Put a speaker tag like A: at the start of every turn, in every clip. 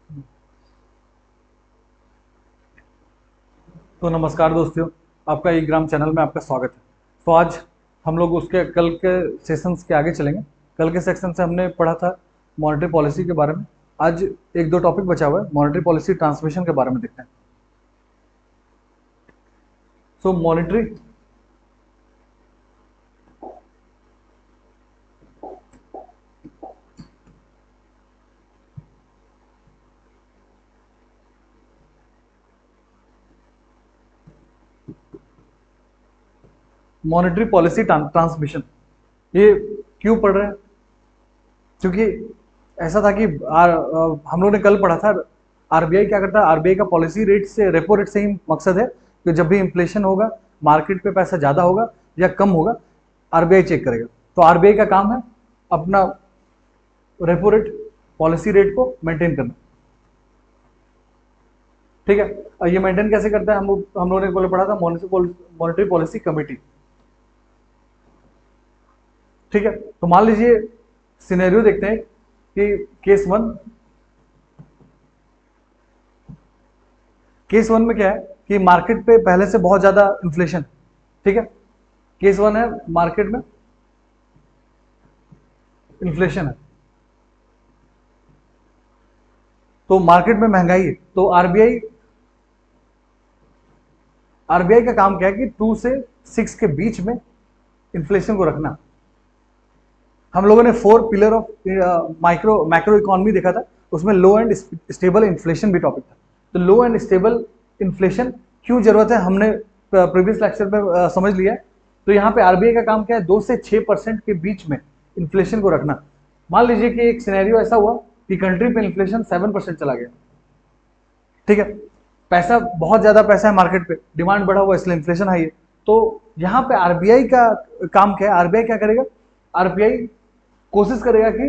A: तो नमस्कार दोस्तों, आपका ई ग्राम चैनल में आपका स्वागत है। तो आज हम लोग उसके कल के सेशंस के आगे चलेंगे। कल के सेक्शन से हमने पढ़ा था मॉनेटरी पॉलिसी के बारे में। आज एक दो टॉपिक बचा हुआ है, मॉनेटरी पॉलिसी ट्रांसमिशन के बारे में देखते हैं। सो मॉनेटरी पॉलिसी ट्रांसमिशन, ये क्यों पढ़ रहे हैं? क्योंकि ऐसा था कि हम लोग ने कल पढ़ा था आरबीआई क्या करता है। आरबीआई का पॉलिसी रेट से, रेपो रेट से ही मकसद है कि जब भी इन्फ्लेशन होगा, मार्केट पे पैसा ज़्यादा होगा या कम होगा, आरबीआई चेक करेगा। तो आरबीआई का काम है अपना रेपो रेट, पॉलिसी रेट को मेंटेन करना। ठीक है, और ये मेंटेन कैसे करता है? हम लोगों ने पहले पढ़ा था मॉनेटरी पॉलिसी कमेटी। ठीक है, तो मान लीजिए सिनेरियो देखते हैं कि केस वन में क्या है कि मार्केट पे पहले से बहुत ज्यादा इन्फ्लेशन। ठीक है, केस वन है मार्केट में इन्फ्लेशन है, तो मार्केट में महंगाई है। तो आरबीआई आरबीआई का काम क्या है कि 2 से 6 के बीच में इन्फ्लेशन को रखना। हम लोगों ने 4 पिलर ऑफ मैक्रो इकोनॉमी देखा था, उसमें लो एंड स्टेबल इन्फ्लेशन भी टॉपिक था। तो लो एंड स्टेबल इन्फ्लेशन क्यों जरूरत है, हमने प्रीवियस लेक्चर में समझ लिया है। तो यहाँ पे आरबीआई का काम क्या है? 2 से 6% के बीच में इन्फ्लेशन को रखना। मान लीजिए कि एक सिनेरियो ऐसा हुआ कि कंट्री पे इन्फ्लेशन 7% चला गया। ठीक है, पैसा बहुत ज्यादा पैसा है मार्केट पे, डिमांड बढ़ा हुआ इसलिए इन्फ्लेशन हाई है। तो यहाँ पे आरबीआई का काम क्या है? आरबीआई क्या करेगा? आरबीआई कोशिश करेगा कि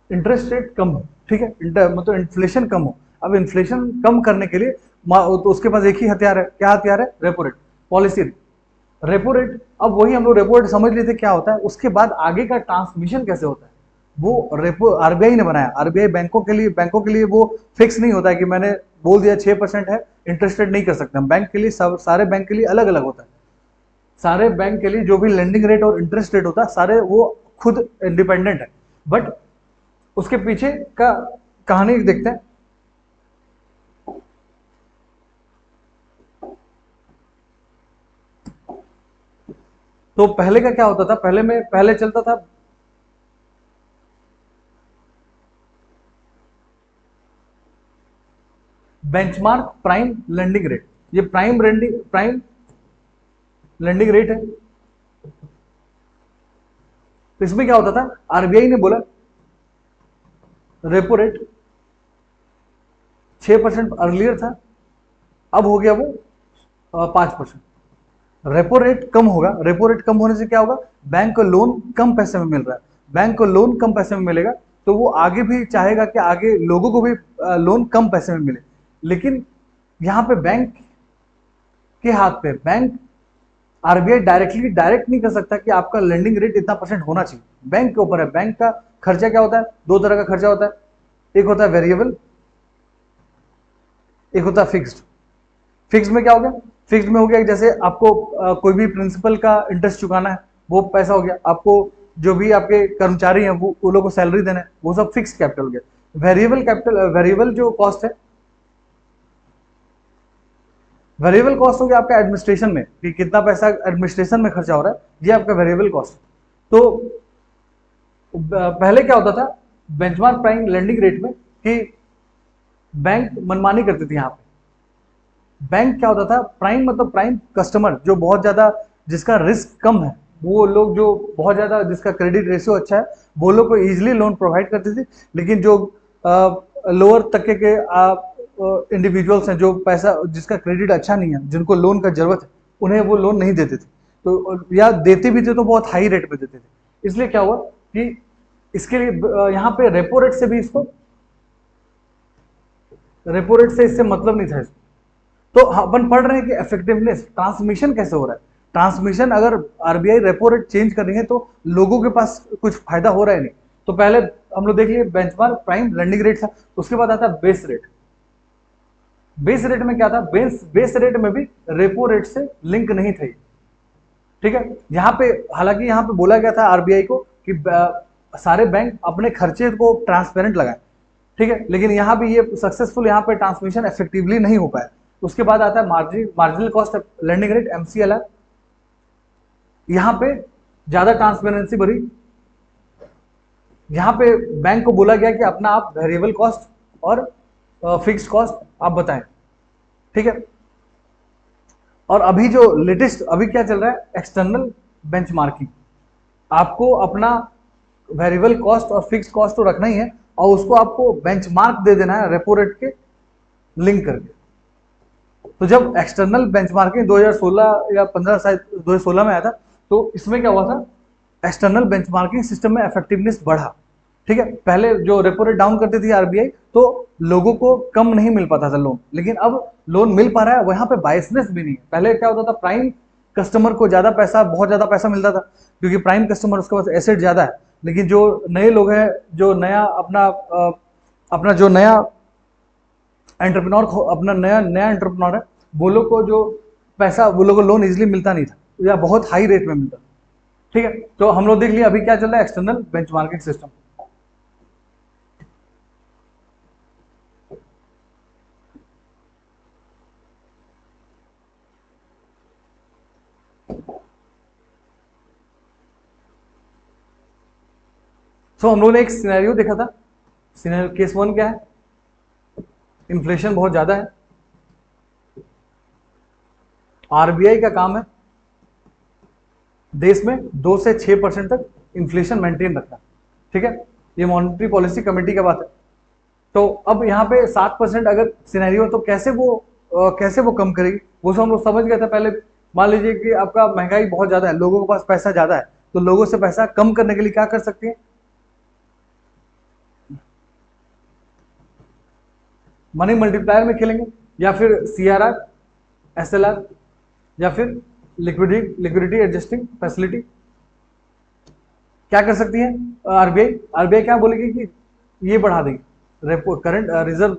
A: इंटरेस्ट रेट कम हो। ठीक है, मतलब इन्फ्लेशन कम हो। अब इन्फ्लेशन कम करने के लिए तो उसके पास एक ही हथियार है। क्या हथियार है? Repo rate, policy rate, repo rate. अब वही हम लोग रेपो रेट समझ लेते क्या होता है, उसके बाद आगे का ट्रांसमिशन कैसे होता है वो रेपो आरबीआई ने बनाया। आरबीआई बैंकों के लिए वो फिक्स नहीं होता है कि मैंने बोल दिया 6% है, इंटरेस्ट रेट नहीं कर सकते हम। बैंक के लिए सारे बैंक के लिए अलग अलग होता है। सारे बैंक के लिए जो भी लेंडिंग रेट और इंटरेस्ट रेट होता है, सारे वो खुद इंडिपेंडेंट है। बट उसके पीछे का कहानी देखते हैं। तो पहले का क्या होता था? पहले चलता था बेंचमार्क प्राइम लेंडिंग रेट। ये प्राइम लेंडिंग रेट है। तो इसमें क्या होता था? आरबीआई ने बोला रेपो रेट 6% अर्लियर था, अब हो गया वो 5%। रेपो रेट कम होगा, रेपो रेट कम होने से क्या होगा? बैंक को लोन कम पैसे में मिल रहा है, बैंक को लोन कम पैसे में मिलेगा तो वो आगे भी चाहेगा कि आगे लोगों को भी लोन कम पैसे में मिले। लेकिन यहाँ पे बैंक के हाथ पे, बैंक आरबीआई डायरेक्ट नहीं कर सकता कि आपका लेंडिंग रेट इतना परसेंट होना चाहिए। बैंक के ऊपर है। बैंक का खर्चा क्या होता है? दो तरह का खर्चा होता है, एक होता है वेरिएबल, एक होता है फिक्स्ड। फिक्स्ड में क्या हो गया? फिक्स्ड में हो गया जैसे आपको कोई भी प्रिंसिपल का इंटरेस्ट चुकाना है, वो पैसा हो गया। आपको जो भी आपके कर्मचारी हैं वो लोगों को सैलरी देना है, वो सब फिक्स कैपिटल हो गया। वेरिएबल जो कॉस्ट है, वेरिएबल कॉस्ट हो गया आपका एडमिनिस्ट्रेशन में, कि कितना पैसा एडमिनिस्ट्रेशन में खर्चा हो रहा है, ये आपका वेरिएबल कॉस्ट। तो पहले क्या होता था बेंचमार्क प्राइम लेंडिंग रेट में कि बैंक मनमानी करती थी। यहाँ पे बैंक क्या होता था? प्राइम मतलब प्राइम कस्टमर, जो बहुत ज्यादा, जिसका रिस्क कम है, वो लोग जो बहुत ज्यादा, जिसका क्रेडिट रेशियो अच्छा है, वो लोग को इजिली लोन प्रोवाइड करते थे। लेकिन जो लोअर तबके के इंडिविजुअल्स हैं, जो पैसा, जिसका क्रेडिट अच्छा नहीं है, जिनको लोन का जरूरत है, उन्हें वो लोन नहीं देते थे। तो या देते भी थे तो बहुत हाई रेट पे देते थे। इसलिए क्या हुआ कि इसके लिए यहाँ पे रेपो रेट से भी इसको, रेपो रेट से इससे मतलब नहीं था इसको। तो अपन पढ़ रहे हैं कि इफेक्टिवनेस, ट्रांसमिशन कैसे हो रहा है। ट्रांसमिशन, अगर आरबीआई रेपो रेट चेंज कर रही है तो लोगों के पास कुछ फायदा हो रहा है नहीं। तो पहले हम लोग देख लिए बेंचमार्क, प्राइम, लैंडिंग रेट था, उसके बाद आता है बेस रेट। बेस रेट में क्या था, बेस रेट में भी रेपो रेट से लिंक नहीं थे, ठीक है। यहाँ पे हालांकि यहाँ पे बोला गया था आरबीआई को कि सारे बैंक अपने खर्चे को ट्रांसपेरेंट लगाएं, ठीक है, लेकिन यहाँ भी ये सक्सेसफुल यहाँ पे ट्रांसमिशन इफेक्टिवली नहीं हो पाया। उसके बाद आता है marginal cost landing rate, MCLR. यहाँ पे ज्यादा ट्रांसपेरेंसी भरी, यहाँ पे बैंक को बोला गया कि अपना आप वेरिएबल कॉस्ट और फिक्स्ड कॉस्ट आप बताएं, ठीक है। और अभी जो लेटेस्ट अभी क्या चल रहा है, एक्सटर्नल बेंचमार्किंग। आपको अपना वेरिएबल कॉस्ट और फिक्स्ड कॉस्ट तो रखना ही है, और उसको आपको बेंचमार्क दे देना है रेपो रेट के लिंक करके। तो जब एक्सटर्नल बेंचमार्किंग 2016 या 15 शायद 2016 में आया था, तो इसमें क्या हुआ था, एक्सटर्नल बेंचमार्किंग सिस्टम में इफेक्टिवनेस बढ़ा, ठीक है। पहले जो रेपो रेट डाउन करती थी आरबीआई, तो लोगों को कम नहीं मिल पाता था लोन, लेकिन अब लोन मिल पा रहा है, वहां पे बायसनेस भी नहीं है। पहले क्या होता था, प्राइम कस्टमर को ज्यादा पैसा, बहुत ज्यादा पैसा मिलता था, क्योंकि प्राइम कस्टमर उसके पास एसेट ज्यादा है। लेकिन जो नए लोग हैं, जो नया अपना जो नया एंटरप्रेन्योर, अपना नया एंटरप्रेन्योर है, वो लोग को जो पैसा, वो लोग को लोन इजिली मिलता नहीं था, या बहुत हाई रेट में मिलता था, ठीक है। तो हम लोग देख लिया अभी क्या चल रहा है, एक्सटर्नल बेंचमार्किंग सिस्टम। तो हम लोगों ने एक सिनेरियो देखा था, सिनेरियो केस 1 क्या है, इन्फ्लेशन बहुत ज्यादा है, आरबीआई का काम है देश में 2 से 6% तक इन्फ्लेशन मेंटेन रखना, ठीक है। ये मॉनेटरी पॉलिसी कमेटी का बात है। तो अब यहाँ पे 7% अगर सिनेरियो, तो कैसे वो कम करेगी, वो सब हम लोग समझ गए थे पहले। मान लीजिए कि आपका महंगाई बहुत ज्यादा है, लोगों के पास पैसा ज्यादा है, तो लोगों से पैसा कम करने के लिए क्या कर सकती है, मनी मल्टीप्लायर में खेलेंगे, या फिर सीआरआर, एसएलआर, या फिर लिक्विडिटी एडजस्टिंग फैसिलिटी। क्या कर सकती है आरबीआई क्या बोलेगी कि ये बढ़ा देगी, रेपो करंट रिजर्व,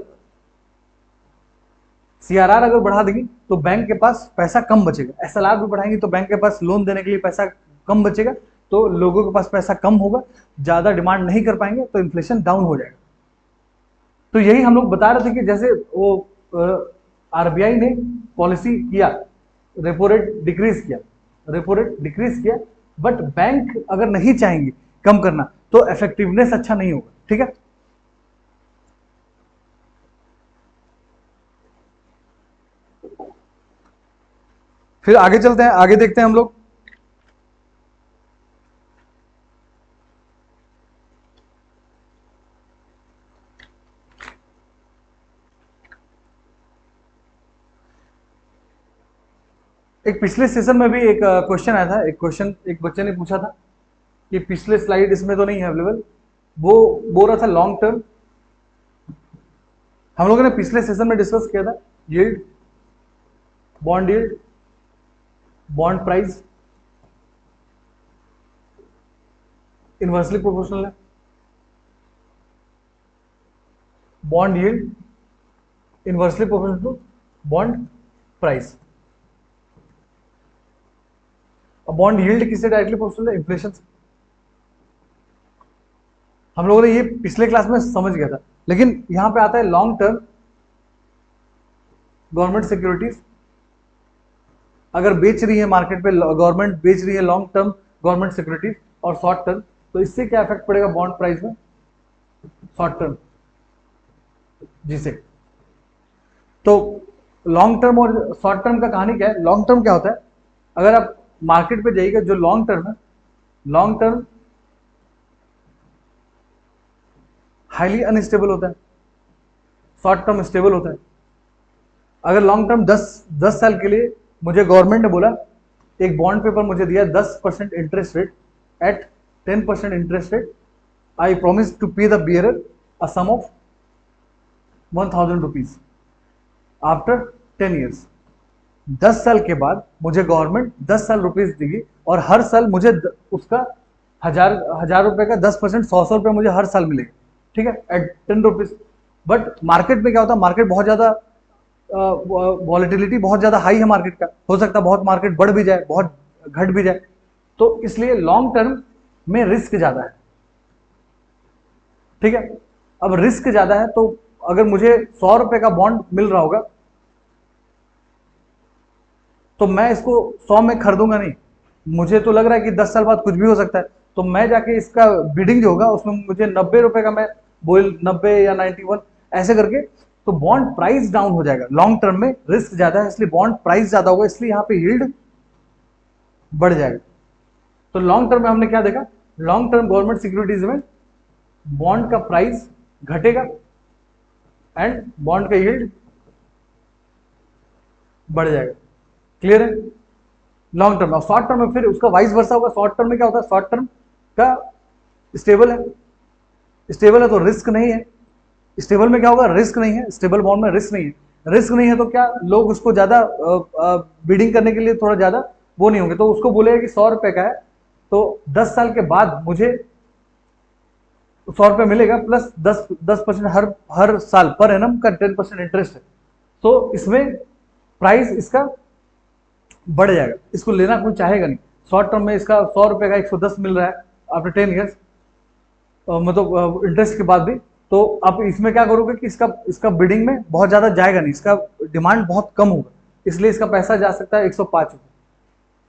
A: सीआरआर अगर बढ़ा देगी तो बैंक के पास पैसा कम बचेगा, एसएलआर भी बढ़ाएंगी तो बैंक के पास लोन देने के लिए पैसा कम बचेगा, तो लोगों के पास पैसा कम होगा, ज्यादा डिमांड नहीं कर पाएंगे, तो इन्फ्लेशन डाउन हो जाएगा। तो यही हम लोग बता रहे थे कि जैसे वो आरबीआई ने पॉलिसी किया, रेपो रेट डिक्रीज किया, बट बैंक अगर नहीं चाहेंगे कम करना, तो इफेक्टिवनेस अच्छा नहीं होगा, ठीक है। फिर आगे चलते हैं, आगे देखते हैं हम लोग। एक पिछले सेशन में भी एक क्वेश्चन आया था, एक बच्चे ने पूछा था कि पिछले स्लाइड इसमें तो नहीं है अवेलेबल, वो बोल रहा था लॉन्ग टर्म। हम लोगों ने पिछले सेशन में डिस्कस किया था yield, bond price inversely proportional है, bond yield inversely proportional to bond price. Bond yield किससे डायरेक्टली प्रोपोर्शनल है, इन्फ्लेशन से। हम लोगों ने ये पिछले क्लास में समझ गया था, लेकिन यहां पे आता है लॉन्ग टर्म गवर्नमेंट सिक्योरिटीज अगर बेच रही है मार्केट पे, गवर्नमेंट बेच रही है लॉन्ग टर्म गवर्नमेंट सिक्योरिटीज और शॉर्ट टर्म, तो इससे क्या इफेक्ट पड़ेगा बॉन्ड प्राइस में, शॉर्ट टर्म जिसे। तो लॉन्ग टर्म और शॉर्ट टर्म का कहानी क्या है, लॉन्ग टर्म क्या होता है, अगर आप मार्केट पे जाइएगा, जो लॉन्ग टर्म है, लॉन्ग टर्म हाईली अनस्टेबल होता है, शॉर्ट टर्म स्टेबल होता है। अगर लॉन्ग टर्म 10 साल के लिए मुझे गवर्नमेंट ने बोला, एक बॉन्ड पेपर मुझे दिया 10% interest rate, at 10% interest rate, I promise to pay the bearer a sum of 1000 rupees after 10 years. 10 साल के बाद मुझे गवर्नमेंट 10 साल रुपीज देगी, और हर साल मुझे उसका हजार रुपए का 10%, 100 रुपए मुझे हर साल मिलेगा, ठीक है, एट 10 रुपीज। बट मार्केट में क्या होता है, मार्केट बहुत ज्यादा वॉलेटिलिटी बहुत ज्यादा हाई है मार्केट का, हो सकता है बहुत मार्केट बढ़ भी जाए, बहुत घट भी जाए, तो इसलिए लॉन्ग टर्म में रिस्क ज्यादा है, ठीक है। अब रिस्क ज्यादा है तो अगर मुझे 100 रुपए का बॉन्ड मिल रहा होगा तो मैं इसको 100 में खरीदूंगा नहीं, मुझे तो लग रहा है कि 10 साल बाद कुछ भी हो सकता है, तो मैं जाके इसका बिडिंग जो होगा उसमें मुझे 90 रुपए का मैं बोल 90 या 91 ऐसे करके, तो बॉन्ड प्राइस डाउन हो जाएगा। लॉन्ग टर्म में रिस्क ज्यादा है इसलिए बॉन्ड प्राइस ज्यादा होगा, इसलिए यहाँ पे यील्ड बढ़ जाएगा। तो लॉन्ग टर्म में हमने क्या देखा, लॉन्ग टर्म गवर्नमेंट सिक्योरिटीज में बॉन्ड का प्राइस घटेगा एंड बॉन्ड का यील्ड बढ़ जाएगा। क्लियर है? लॉन्ग टर्म में। शॉर्ट टर्म में फिर उसका वाइस वर्सा होगा। शॉर्ट टर्म में क्या होता है, शॉर्ट टर्म का स्टेबल है, स्टेबल है तो रिस्क नहीं है। स्टेबल में क्या होगा, रिस्क नहीं है, स्टेबल बॉन्ड में रिस्क नहीं है। रिस्क नहीं है तो क्या लोग उसको ज्यादा बिडिंग करने के लिए थोड़ा ज्यादा वो नहीं होंगे, तो उसको बोलेगा कि 100 रुपए का है तो 10 साल के बाद मुझे 100 रुपए मिलेगा प्लस 10% हर साल पर एनम का 10% इंटरेस्ट है, तो इसमें प्राइस इसका बढ़ जाएगा, इसको लेना कोई चाहेगा नहीं। शॉर्ट टर्म में इसका 100 रुपए का 110 मिल रहा है आफ्टर 10 ईयर्स, मतलब इंटरेस्ट के बाद भी, तो आप इसमें क्या करोगे कि इसका बिडिंग में बहुत ज्यादा जाएगा नहीं, इसका डिमांड बहुत कम होगा, इसलिए इसका पैसा जा सकता है 105 रुपये,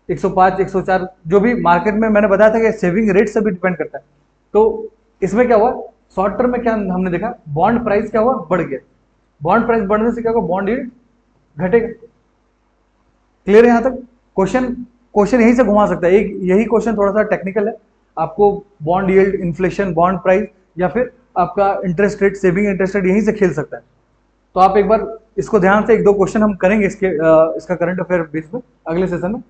A: 105 104, जो भी मार्केट में मैंने बताया था कि सेविंग रेट से भी डिपेंड करता है। तो इसमें क्या हुआ, शॉर्ट टर्म में क्या हमने देखा, बॉन्ड प्राइस क्या हुआ, बढ़ गया। बॉन्ड प्राइस बढ़ने से क्या होगा, बॉन्ड यील्ड घटेगा। क्लियर है यहाँ तक? क्वेश्चन क्वेश्चन यहीं से घुमा सकता है, एक यही क्वेश्चन थोड़ा सा टेक्निकल है, आपको bond yield, inflation, bond price या फिर आपका interest rate, saving interest rate यहीं से खेल सकता है। तो आप एक बार इसको ध्यान से, एक दो क्वेश्चन हम करेंगे इसका करंट अफेयर बेस में अगले सेशन में।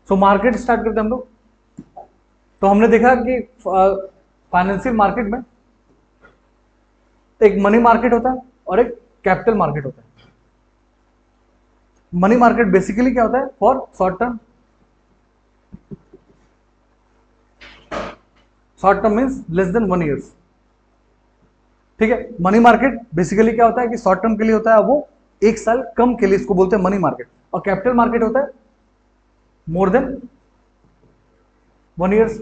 A: सो मार्केट स्टार्ट करते हैं हम लोग। तो हमने देखा कि फाइनेंशियल मार्केट में एक मनी मार्केट होता है और एक कैपिटल मार्केट होता है। मनी मार्केट बेसिकली क्या होता है, for short term, short term means less than 1 years, ठीक है। मनी मार्केट बेसिकली क्या होता है कि शॉर्ट टर्म के लिए होता है, वो 1 साल कम के लिए, इसको बोलते हैं मनी मार्केट। और कैपिटल मार्केट होता है मोर देन 1 ईयर्स,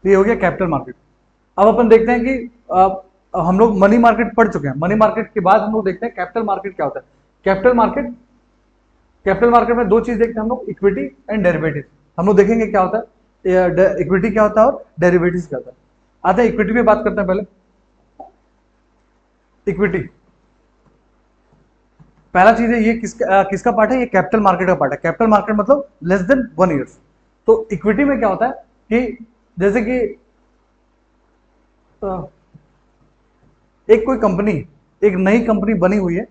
A: ये हो गया कैपिटल मार्केट। अब अपन देखते हैं कि हम लोग मनी मार्केट पढ़ चुके हैं, मनी मार्केट के बाद हम लोग देखते हैं कैपिटल मार्केट क्या होता है। कैपिटल मार्केट में दो चीज देखते हैं हम लोग, इक्विटी एंड डेरिवेटिव। हम लोग देखेंगे क्या होता है, इक्विटी क्या होता है और डेरिवेटिव क्या होता है। आते हैं इक्विटी पे बात करते हैं। पहले इक्विटी, पहला चीज है, ये किसका पार्ट है, ये कैपिटल मार्केट का पार्ट है। कैपिटल मार्केट मतलब लेस देन 1 ईयर्स। तो इक्विटी में क्या होता है कि जैसे कि एक कोई कंपनी, एक नई कंपनी बनी हुई है,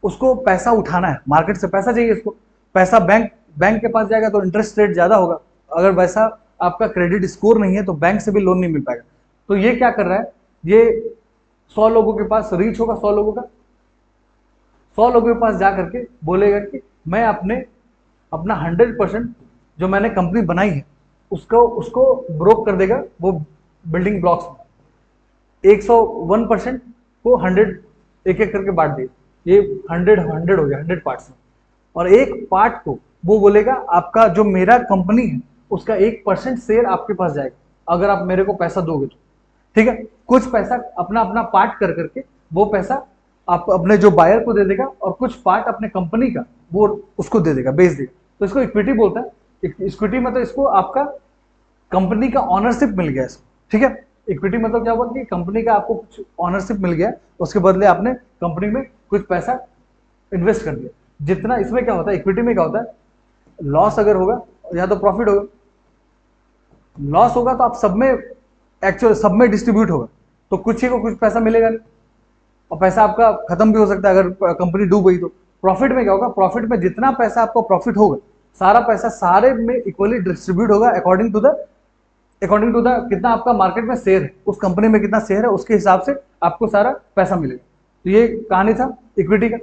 A: उसको पैसा उठाना है, मार्केट से पैसा चाहिए इसको, पैसा बैंक के पास जाएगा तो इंटरेस्ट रेट ज्यादा होगा, अगर वैसा आपका क्रेडिट स्कोर नहीं है तो बैंक से भी लोन नहीं मिल पाएगा। तो ये क्या कर रहा है, ये 100 लोगों के पास रीच होगा, 100 लोगों का, 100 लोगों के पास जा करके बोलेगा कि मैं अपना 100% जो मैंने कंपनी बनाई है उसको ब्रोक कर देगा वो बिल्डिंग ब्लॉक्स में। 101% को 100 एक एक करके बांट दिए, ये 100 हो गया, 100 पार्ट्स में। और एक पार्ट को वो बोलेगा आपका जो मेरा कंपनी है उसका 1% शेयर आपके पास जाएगा अगर आप मेरे को पैसा दोगे तो, ठीक है। कुछ पैसा अपना अपना पार्ट कर करके वो पैसा आप अपने जो बायर को दे देगा और कुछ पार्ट अपने कंपनी का वो उसको दे देगा, बेच देगा। तो इसको इक्विटी बोलता है। इक्विटी मतलब इसको आपका कंपनी का ऑनरशिप मिल गया इसको, ठीक है। इक्विटी मतलब क्या हुआ कि कंपनी का आपको कुछ ऑनरशिप मिल गया, उसके बदले आपने कंपनी में कुछ पैसा इन्वेस्ट कर दिया। जितना इसमें क्या होता है, इक्विटी में क्या होता है, लॉस अगर होगा या तो प्रॉफिट होगा, लॉस होगा तो आप सब में एक्चुअल सब में डिस्ट्रीब्यूट होगा, तो कुछ ही को कुछ पैसा मिलेगा नहीं और पैसा आपका खत्म भी हो सकता है अगर कंपनी डूब गई तो। प्रॉफिट में क्या होगा, प्रॉफिट में जितना पैसा आपको प्रॉफिट होगा सारा पैसा सारे में इक्वली डिस्ट्रीब्यूट होगा according to the according to the कितना आपका मार्केट में शेयर है, उस कंपनी में कितना शेयर है, उसके हिसाब से आपको सारा पैसा मिलेगा। तो ये कहानी था इक्विटी का।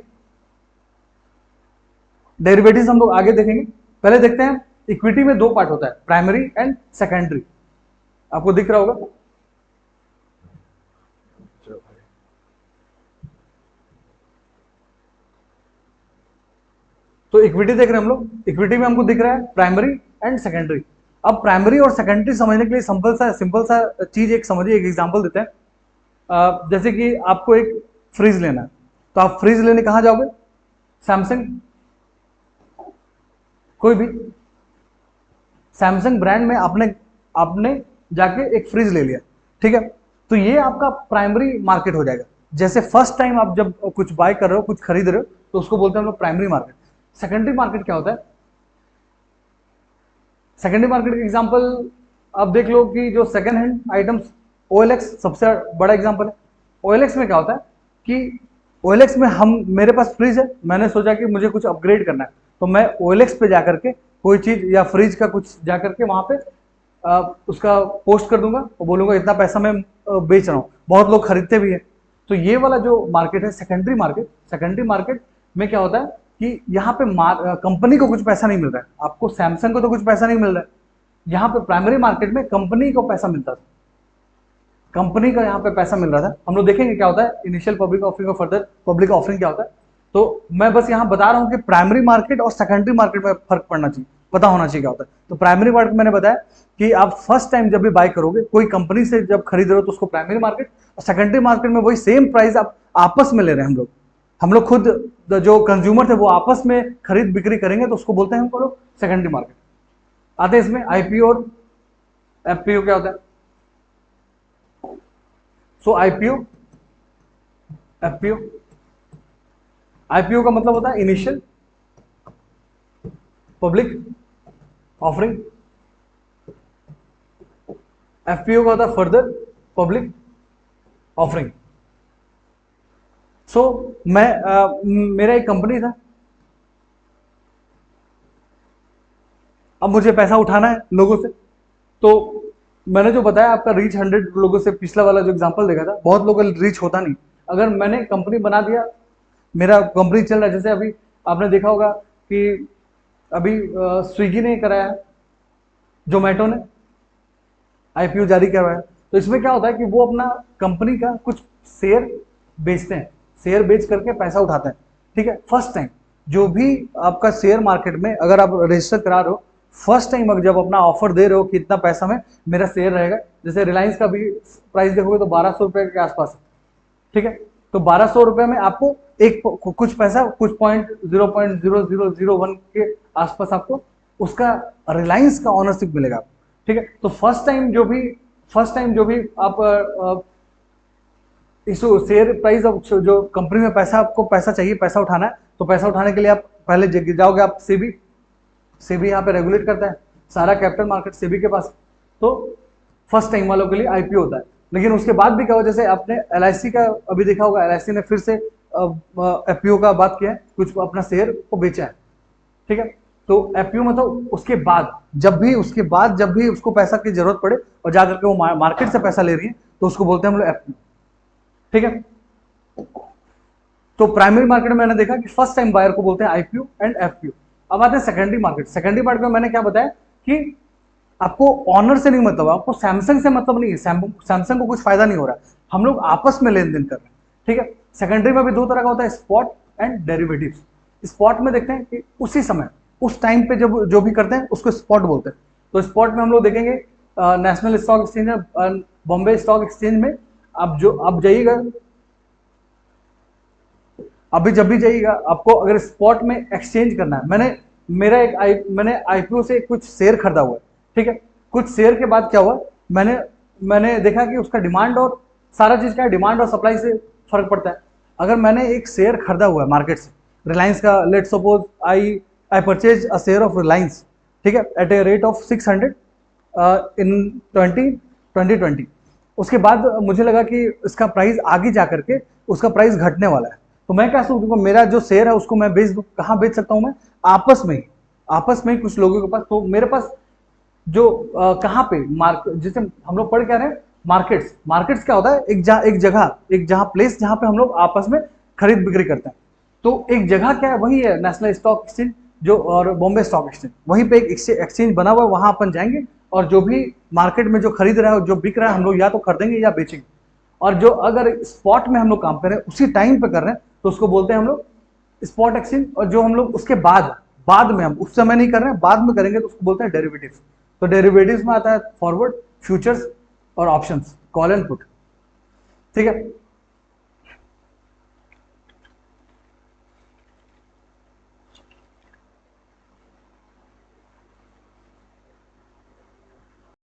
A: डेरिवेटिव्स हम लोग आगे देखेंगे। पहले देखते हैं इक्विटी में दो पार्ट होता है, प्राइमरी एंड सेकेंडरी। आपको दिख रहा होगा, तो इक्विटी देख रहे हैं हम लोग। इक्विटी में हमको दिख रहा है प्राइमरी एंड सेकेंडरी। अब प्राइमरी और सेकेंडरी समझने के लिए सिंपल सा चीज एक समझिए, एक एग्जांपल देते हैं। जैसे कि आपको एक फ्रिज लेना है, तो आप फ्रिज लेने कहाँ जाओगे? सैमसंग, कोई भी सैमसंग ब्रांड में आपने जाके एक फ्रिज ले लिया, ठीक है। तो ये आपका प्राइमरी मार्केट हो जाएगा। जैसे फर्स्ट टाइम आप जब कुछ बाय कर रहे हो, कुछ खरीद रहे हो, तो उसको बोलते हैं हम लोग प्राइमरी मार्केट। सेकेंडरी मार्केट क्या होता है? सेकेंडरी मार्केट का एग्जांपल आप देख लो कि जो सेकेंड हैंड आइटम्स, OLX सबसे बड़ा एग्जांपल है। OLX में क्या होता है कि OLX में मेरे पास फ्रिज है, मैंने सोचा कि मुझे कुछ अपग्रेड करना है, तो मैं OLX पे जाकर के कोई चीज या फ्रिज का कुछ जाकर के वहां पे उसका पोस्ट कर दूंगा और बोलूंगा इतना पैसा मैं बेच रहा हूँ। बहुत लोग खरीदते भी है। तो ये वाला जो मार्केट है सेकेंडरी मार्केट, सेकेंडरी मार्केट में क्या होता है कि यहाँ पे कंपनी को कुछ पैसा नहीं मिल रहा है, आपको सैमसंग को तो कुछ पैसा नहीं मिल रहा है। यहाँ पे प्राइमरी मार्केट में कंपनी को पैसा मिलता था, कंपनी का यहाँ पे पैसा मिल रहा था। हम लोग देखेंगे क्या होता है इनिशियल पब्लिक ऑफरिंग और फर्दर पब्लिक ऑफरिंग क्या होता है। तो मैं बस यहाँ बता रहा हूँ कि प्राइमरी मार्केट और सेकेंडरी मार्केट में फर्क पड़ना चाहिए, पता होना चाहिए क्या होता है। तो प्राइमरी मार्केट मैंने बताया कि आप फर्स्ट टाइम जब भी बाय करोगे कोई कंपनी से, जब खरीद रहे हो, तो उसको प्राइमरी मार्केट, और सेकेंडरी मार्केट में वही सेम प्राइस आप आपस में ले रहे हैं। हम लोग खुद जो कंज्यूमर थे वो आपस में खरीद बिक्री करेंगे, तो उसको बोलते हैं हम लोग सेकेंडरी मार्केट। आते हैं इसमें IPO और FPO क्या होता है। सो IPO FPO, IPO का मतलब होता है इनिशियल पब्लिक ऑफरिंग, FPO का होता है फर्दर पब्लिक ऑफरिंग। सो मेरा एक कंपनी था, अब मुझे पैसा उठाना है लोगों से। तो मैंने जो बताया आपका रीच 100 लोगों से, पिछला वाला जो एग्जांपल देखा था, बहुत लोगों का रीच होता नहीं। अगर मैंने कंपनी बना दिया, मेरा कंपनी चल रहा है, जैसे अभी आपने देखा होगा कि अभी स्विगी ने कराया, जोमेटो ने IPO जारी करवाया। तो इसमें क्या होता है कि वो अपना कंपनी का कुछ शेयर बेचते हैं, शेयर बेच करके पैसा उठाते हैं, ठीक है। फर्स्ट टाइम जो भी आपका शेयर मार्केट में अगर आप रजिस्टर करा रहे हो, फर्स्ट टाइम जब अपना ऑफर दे रहे हो कि इतना पैसा में मेरा शेयर रहेगा, जैसे रिलायंस का भी प्राइस देखोगे तो 1200 रुपए के आसपास है, ठीक है। तो 1200 रुपए में आपको एक कुछ पैसा, कुछ 0.0001 के आसपास आपको उसका रिलायंस का ऑनरशिप मिलेगा, ठीक है। तो फर्स्ट टाइम जो भी आप इस शेयर प्राइस, जो कंपनी में पैसा, आपको पैसा चाहिए, पैसा उठाना है, तो पैसा उठाने के लिए आप पहले जाओगे आप सेबी यहाँ पे रेगुलेट करता है सारा कैपिटल मार्केट सेबी के पास। तो फर्स्ट टाइम वालों के लिए IPO होता है। लेकिन उसके बाद भी क्या हुआ, जैसे आपने LIC का अभी देखा होगा, LIC ने फिर से FPO का बात किया है, कुछ अपना शेयर को बेचा है, ठीक है। तो FPO मतलब उसके बाद जब भी उसको पैसा की जरूरत पड़े और जाकर के वो मार्केट से पैसा ले रही है, तो उसको बोलते हैं हम लोग FPO, ठीक है। तो प्राइमरी मार्केट में मैंने देखा कि फर्स्ट टाइम बायर को बोलते हैं IPO एंड FPO। अब आते हैं सेकेंडरी मार्केट। सेकेंडरी मार्केट में मैंने क्या बताया कि आपको ऑनर से नहीं मतलब, आपको सैमसंग से मतलब नहीं है, सैमसंग को कुछ फायदा नहीं हो रहा है, हम लोग आपस में लेन देन कर रहे हैं, ठीक है। सेकेंडरी में भी दो तरह का होता है, स्पॉट एंड डेरिवेटिव्स। स्पॉट में देखते हैं कि उसी समय उस टाइम पे जब जो भी करते हैं उसको स्पॉट बोलते हैं। तो स्पॉट में हम लोग देखेंगे national stock exchange, Bombay stock exchange में आप जाइएगा, अभी जब भी जाइएगा, आपको अगर स्पॉट में एक्सचेंज करना है, मैंने IPO से कुछ शेयर खरीदा हुआ है, ठीक है। कुछ शेयर के बाद क्या हुआ, मैंने देखा कि उसका डिमांड और सारा चीज क्या है, डिमांड और सप्लाई से फर्क पड़ता है। अगर मैंने एक शेयर खरीदा हुआ है मार्केट से, रिलायंस का, let suppose I purchase a share of Reliance, ठीक है, एट ए रेट ऑफ 600 इन 2020। उसके बाद मुझे लगा कि इसका प्राइस आगे जा करके उसका प्राइस घटने वाला है, तो मैं क्या सोचूंगा, मेरा जो शेयर है उसको मैं बेच दूं। कहाँ बेच सकता हूं मैं? आपस में ही कुछ लोगों के पास। तो मेरे पास जो कहाँ पे मार्केट, जैसे हम लोग पढ़ क्या रहे हैं, मार्केट्स। मार्केट्स क्या होता है, एक जगह प्लेस जहाँ पे हम लोग आपस में खरीद बिक्री करते हैं। तो एक जगह क्या है, वही है नेशनल स्टॉक एक्सचेंज जो, और बॉम्बे स्टॉक एक्सचेंज, वहीं पे एक एक्सचेंज बना हुआ है, वहां अपन जाएंगे और जो भी मार्केट में जो खरीद रहा है, जो बिक रहा है, हम लोग या तो खरीदेंगे या बेचेंगे। और जो अगर स्पॉट में हम लोग काम कर रहे हैं, उसी टाइम पे कर रहे हैं, तो उसको बोलते हैं हम लोग स्पॉट एक्सचेंज। और जो हम लोग उसके बाद बाद में, हम उस समय नहीं कर रहे हैं, बाद में करेंगे, तो उसको बोलते हैं डेरिवेटिव्स। तो डेरिवेटिव्स में आता है फॉरवर्ड, फ्यूचर्स और ऑप्शंस, कॉल एंड पुट। ठीक है।